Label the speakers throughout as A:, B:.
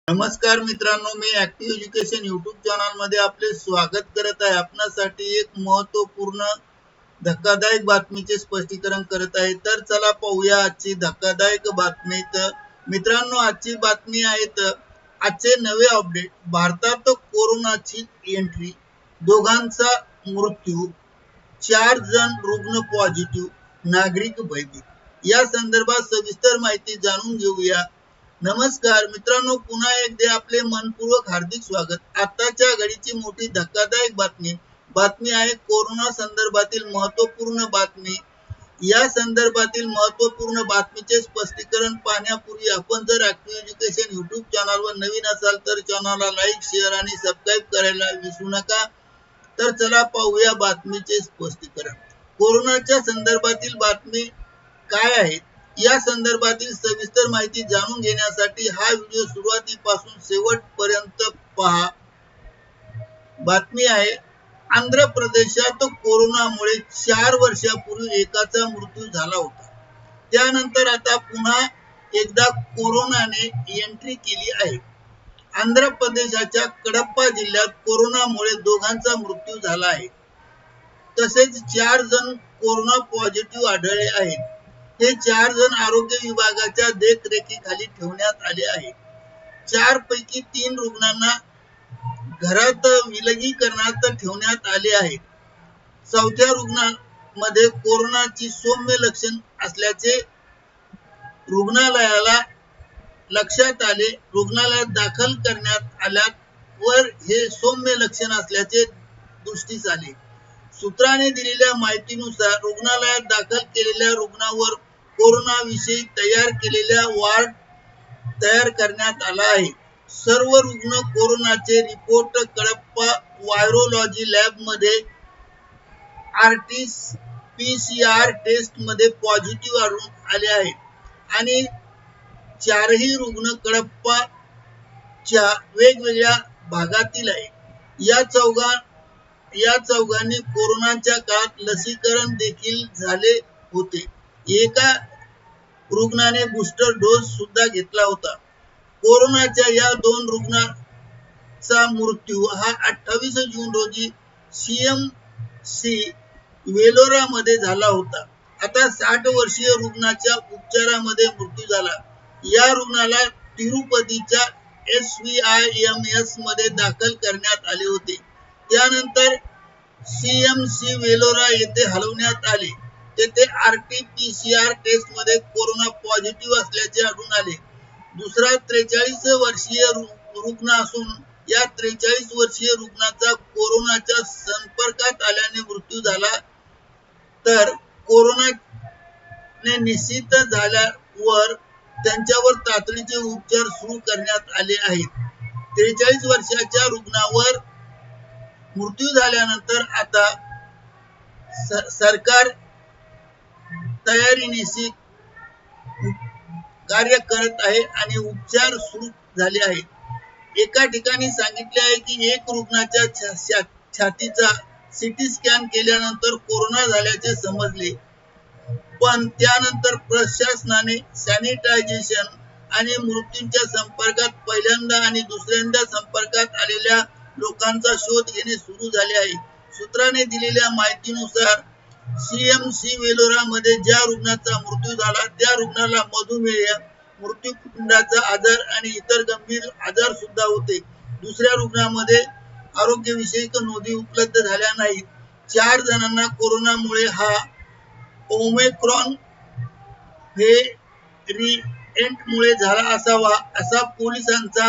A: नमस्कार मित्रांनो, मी active education YouTube channel मध्ये आपले स्वागत करत आहे। आपणासाठी एक महत्त्वपूर्ण धक्कादायक बातमीचे स्पष्टीकरण करत आहे। तर चला पाहूया आजची धक्कादायक बातमी। तर मित्रांनो, आजची बातमी आहे आजचे नवे अपडेट। भारतात कोरोनाची एंट्री, दोघांचा मृत्यू, 4 जण रुग्ण पॉझिटिव्ह, नागरिक भयभीत। या संदर्भात सविस्तर माहिती जाणून घेऊया। नमस्कार मित्रांनो, पुन्हा एकदा आपले मनपूर्वक हार्दिक स्वागत। आताच्या घडीची मोठी धक्कादायक बातमी आहे कोरोना संदर्भातील महत्त्वपूर्ण बातमी। या संदर्भातील महत्त्वपूर्ण बातमीचे स्पष्टीकरण पाहण्यापूर्वी आपण जर ऍक्टिव्ह एज्युकेशन युट्यूब चॅनलवर नवीन असाल तर चॅनलला लाईक, शेअर आणि सबस्क्राईब करायला विसरू नका। तर चला पाहूया बातमीचे स्पष्टीकरण। कोरोनाच्या संदर्भातील बातमी काय आहे या संदर्भातील सविस्तर माहिती जाणून घेण्यासाठी हा व्हिडिओ सुरुवातीपासून शेवटपर्यंत पहा। बातमी आहे, आंध्र प्रदेशात कोरोनामुळे 4 वर्षापूर्वी एकाचा मृत्यू झाला होता। त्यानंतर आता पुन्हा एकदा कोरोनाने एंट्री केली आहे। आंध्र प्रदेशाच्या कडप्पा जिल्ह्यात कोरोनामुळे दोघांचा मृत्यू झाला आहे। तसेच 4 जण कोरोना पॉझिटिव्ह आढळले आहेत। हे 4 जण आरोग्य विभागाच्या देखरेखीखाली ठेवण्यात आले आहेत। 4 पैकी 3 रुग्णांना घरात विलगीकरणात ठेवण्यात आले आहे। 4थ्या रुग्णामध्ये कोरोनाची सौम्य लक्षण असल्याचे रुग्णालयाला लक्षात आले। रुग्णालयात दाखल करण्यात आल्यावर हे सौम्य लक्षण असल्याचे दृष्टीस आले। सूत्रांनी दिलेल्या माहितीनुसार रुग्णालयात दाखल केलेल्या रुग्णावर कोरोनाविषयी तयार केलेला वॉर्ड तयार करण्यात आला आहे। सर्व रुग्ण कोरोनाचे रिपोर्ट कडप्पा व्हायरोलॉजी लॅब मध्ये RT-PCR टेस्ट मध्ये पॉझिटिव्ह आढळून आले आहेत आणि 4ही रुग्ण कडप्पाच्या वेगवेगळ्या भागातील आहेत। या चौघांनी कोरोनाच्या काळात लसीकरण देखील झाले होते। एका रुग्णाने बूस्टर डोस सुद्धा घेतला होता। कोरोनाच्या या 2 रुग्णांचा मृत्यू हा 28 जून रोजी CMC वेलोरा मध्ये झाला होता। आता 60 वर्षीय रुग्णाच्या उपचारामध्ये मृत्यू झाला। या रुग्णाला तिरुपतीच्या SVIMS मध्ये दाखल करण्यात आले होते। त्यानंतर CMC वेलोरा येथे हलवण्यात आले। तेथे RT-PCR टेस्ट मध्ये कोरोना पॉझिटिव्ह असल्याचे आढळून आले। दुसरा 43 वर्षीय रुग्ण असून या 43 वर्षीय रुग्णाचा कोरोनाच्या संपर्कात आल्याने मृत्यू झाला। तर कोरोनाने निश्चित झाल्यावर त्यांच्यावर तातडीचे उपचार सुरू करण्यात आले आहेत। 43 वर्षाच्या रुग्णावर मृत्यू झाल्यानंतर आता सरकार तयारीनिशी कार्य करत आहे आणि उपचार सुरू झाले आहेत। एका ठिकाणी सांगितले आहे की एक रुग्णाच्या छातीचा CT स्कॅन केल्यानंतर कोरोना झाल्याचे समजले, पण त्यानंतर प्रशासनाने सॅनिटायझेशन आणि मृत्यूच्या संपर्कात पहिल्यांदा आणि दुसऱ्यांदा संपर्कात आलेल्या लोकांचा शोध घेणे सुरू झाले आहे। सूत्रांनी दिलेल्या माहितीनुसार CMC वेलोरा मध्ये ज्या रुग्णाचा मृत्यू झाला त्या रुग्णाला मधुमेह, मृत्यूपिंडाचा आजार आणि इतर गंभीर आजार सुद्धा होते। दुसऱ्या रुग्णामध्ये आरोग्यविषयक नोंदी उपलब्ध झाल्या नाहीत। 4 जणांना कोरोनामुळे हा ओमिक्रॉन व्हेरिएंटमुळे झाला असावा असा पोलिसांचा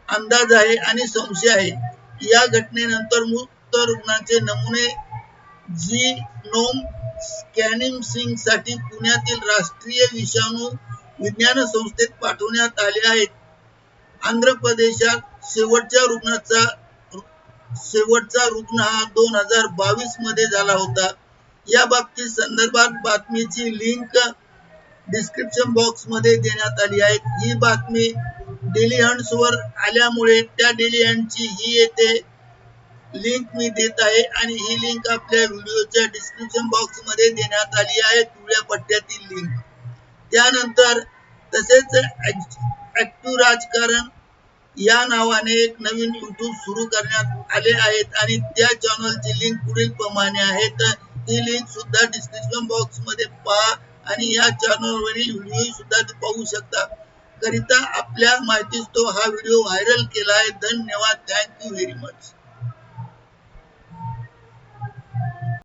A: अंदाज आहे आणि संशय आहे। या घटनेनंतर मृत रुग्णांचे नमुने जीनोम सिक्वेन्सिंग साठी पुण्यातील राष्ट्रीय विषाणू विज्ञान संस्थेत पाठवण्यात आले आहेत। आंध्र प्रदेशात शेवटचा रुग्ण हा 2022 मध्ये झाला होता। या संदर्भात बातमीची लिंक डिस्क्रिप्शन बॉक्स मध्ये देण्यात आली आहे। ही बातमी डेली हंट्स वर आल्यामुळे त्या डेली हंटची ही येथे लिंक मी देत आहे आणि ही लिंक आपल्या व्हिडिओच्या डिस्क्रिप्शन बॉक्स मध्ये देण्यात आली आहे, पिवळ्या पट्ट्यातील लिंक। त्यानंतर तसेच ऍक्टिव्ह राजकारण या नावाने एक नवीन YouTube सुरू करण्यात आले आहेत आणि त्या चॅनलची लिंक पुढील प्रमाणे आहे. तर ही लिंक सुद्धा डिस्क्रिप्शन बॉक्स मध्ये पहा आणि या चॅनलवरील व्हिडिओ सुद्धा पाहू शकता. करिता आपल्या माहितीस तो हा व्हिडिओ व्हायरल केला आहे. धन्यवाद. Thank you very much.